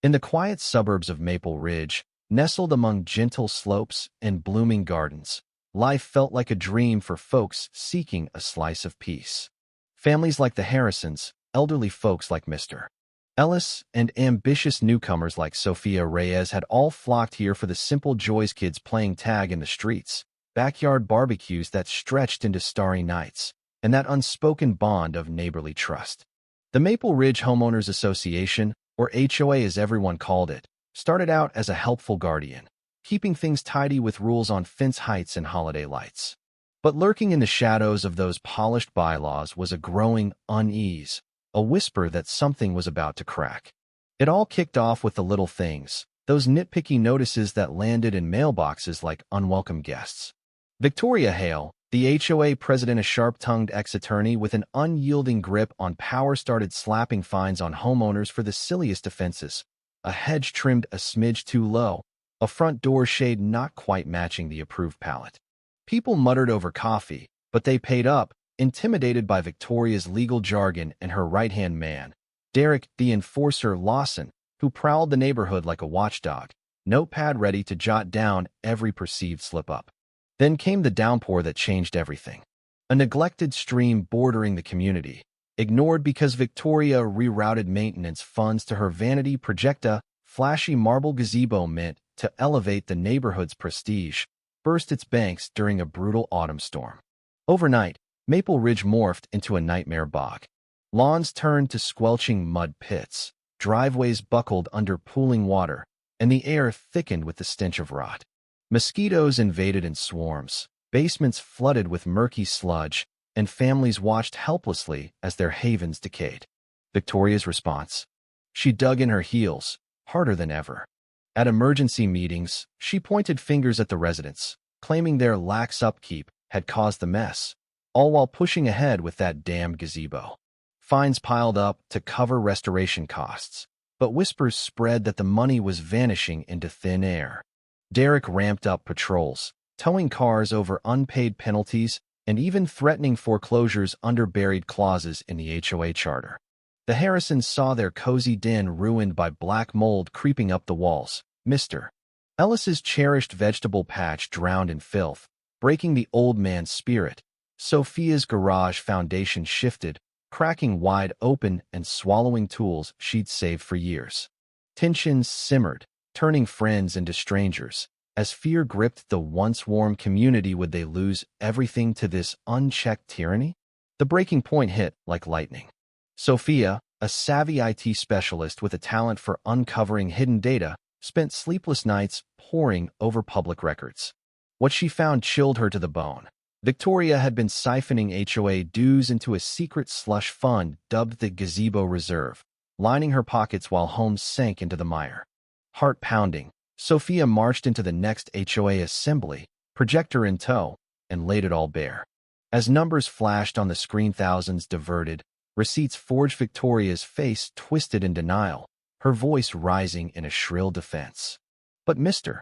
In the quiet suburbs of Maple Ridge, nestled among gentle slopes and blooming gardens, life felt like a dream for folks seeking a slice of peace. Families like the Harrisons, elderly folks like Mr. Ellis, and ambitious newcomers like Sophia Reyes had all flocked here for the simple joys: kids playing tag in the streets, backyard barbecues that stretched into starry nights, and that unspoken bond of neighborly trust. The Maple Ridge Homeowners Association, or HOA as everyone called it, started out as a helpful guardian, keeping things tidy with rules on fence heights and holiday lights. But lurking in the shadows of those polished bylaws was a growing unease, a whisper that something was about to crack. It all kicked off with the little things, those nitpicky notices that landed in mailboxes like unwelcome guests. Victoria Hale, the HOA president, a sharp-tongued ex-attorney with an unyielding grip on power, started slapping fines on homeowners for the silliest offenses: a hedge trimmed a smidge too low, a front door shade not quite matching the approved palette. People muttered over coffee, but they paid up, intimidated by Victoria's legal jargon and her right-hand man, Derek the Enforcer Lawson, who prowled the neighborhood like a watchdog, notepad ready to jot down every perceived slip-up. Then came the downpour that changed everything. A neglected stream bordering the community, ignored because Victoria rerouted maintenance funds to her vanity project, a flashy marble gazebo meant to elevate the neighborhood's prestige, burst its banks during a brutal autumn storm. Overnight, Maple Ridge morphed into a nightmare bog. Lawns turned to squelching mud pits, driveways buckled under pooling water, and the air thickened with the stench of rot. Mosquitoes invaded in swarms, basements flooded with murky sludge, and families watched helplessly as their havens decayed. Victoria's response? She dug in her heels, harder than ever. At emergency meetings, she pointed fingers at the residents, claiming their lax upkeep had caused the mess, all while pushing ahead with that damned gazebo. Fines piled up to cover restoration costs, but whispers spread that the money was vanishing into thin air. Derek ramped up patrols, towing cars over unpaid penalties and even threatening foreclosures under buried clauses in the HOA charter. The Harrisons saw their cozy den ruined by black mold creeping up the walls. Mr. Ellis's cherished vegetable patch drowned in filth, breaking the old man's spirit. Sophia's garage foundation shifted, cracking wide open and swallowing tools she'd saved for years. Tensions simmered, turning friends into strangers, as fear gripped the once warm community. Would they lose everything to this unchecked tyranny? The breaking point hit like lightning. Sophia, a savvy IT specialist with a talent for uncovering hidden data, spent sleepless nights poring over public records. What she found chilled her to the bone. Victoria had been siphoning HOA dues into a secret slush fund dubbed the Gazebo Reserve, lining her pockets while homes sank into the mire. Heart pounding, Sophia marched into the next HOA assembly, projector in tow, and laid it all bare. As numbers flashed on the screen, thousands diverted, receipts forged. Victoria's face twisted in denial, her voice rising in a shrill defense. But Mr.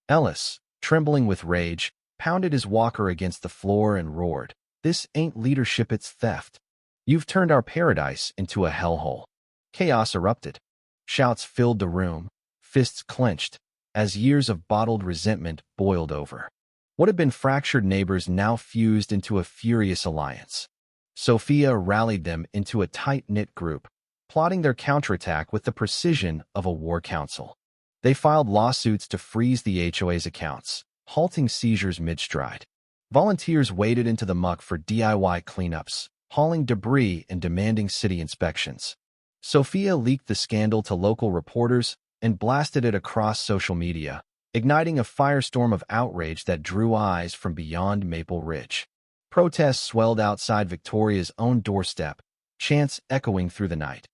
Ellis, trembling with rage, pounded his walker against the floor and roared, "This ain't leadership, it's theft. You've turned our paradise into a hellhole." Chaos erupted. Shouts filled the room, fists clenched, as years of bottled resentment boiled over. What had been fractured neighbors now fused into a furious alliance. Sophia rallied them into a tight-knit group, plotting their counterattack with the precision of a war council. They filed lawsuits to freeze the HOA's accounts, halting seizures mid-stride. Volunteers waded into the muck for DIY cleanups, hauling debris and demanding city inspections. Sophia leaked the scandal to local reporters and blasted it across social media, igniting a firestorm of outrage that drew eyes from beyond Maple Ridge. Protests swelled outside Victoria's own doorstep, chants echoing through the night.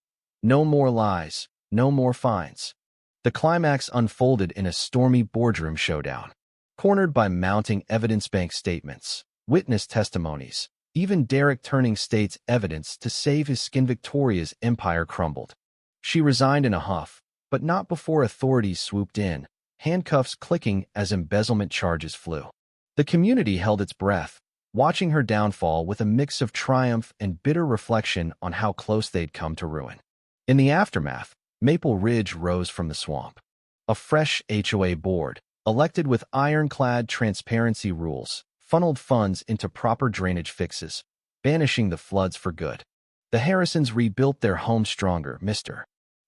No more lies, no more fines. The climax unfolded in a stormy boardroom showdown. Cornered by mounting evidence bank statements, witness testimonies, even Derek turning state's evidence to save his skin, Victoria's empire crumbled. She resigned in a huff, but not before authorities swooped in, handcuffs clicking as embezzlement charges flew. The community held its breath, watching her downfall with a mix of triumph and bitter reflection on how close they'd come to ruin. In the aftermath, Maple Ridge rose from the swamp. A fresh HOA board, elected with ironclad transparency rules, funneled funds into proper drainage fixes, banishing the floods for good. The Harrisons rebuilt their home stronger, Mr.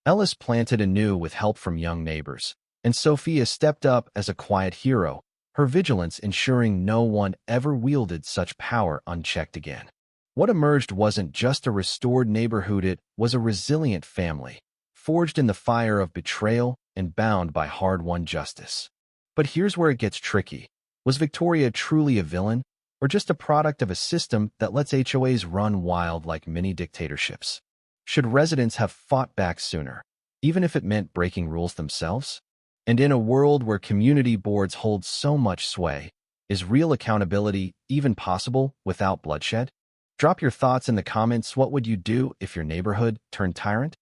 Ellis planted anew with help from young neighbors, and Sophia stepped up as a quiet hero, her vigilance ensuring no one ever wielded such power unchecked again. What emerged wasn't just a restored neighborhood, it was a resilient family, forged in the fire of betrayal and bound by hard-won justice. But here's where it gets tricky. Was Victoria truly a villain, or just a product of a system that lets HOAs run wild like mini dictatorships? Should residents have fought back sooner, even if it meant breaking rules themselves? And in a world where community boards hold so much sway, is real accountability even possible without bloodshed? Drop your thoughts in the comments. What would you do if your neighborhood turned tyrant?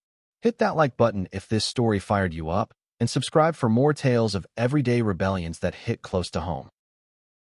Hit that like button if this story fired you up, and subscribe for more tales of everyday rebellions that hit close to home.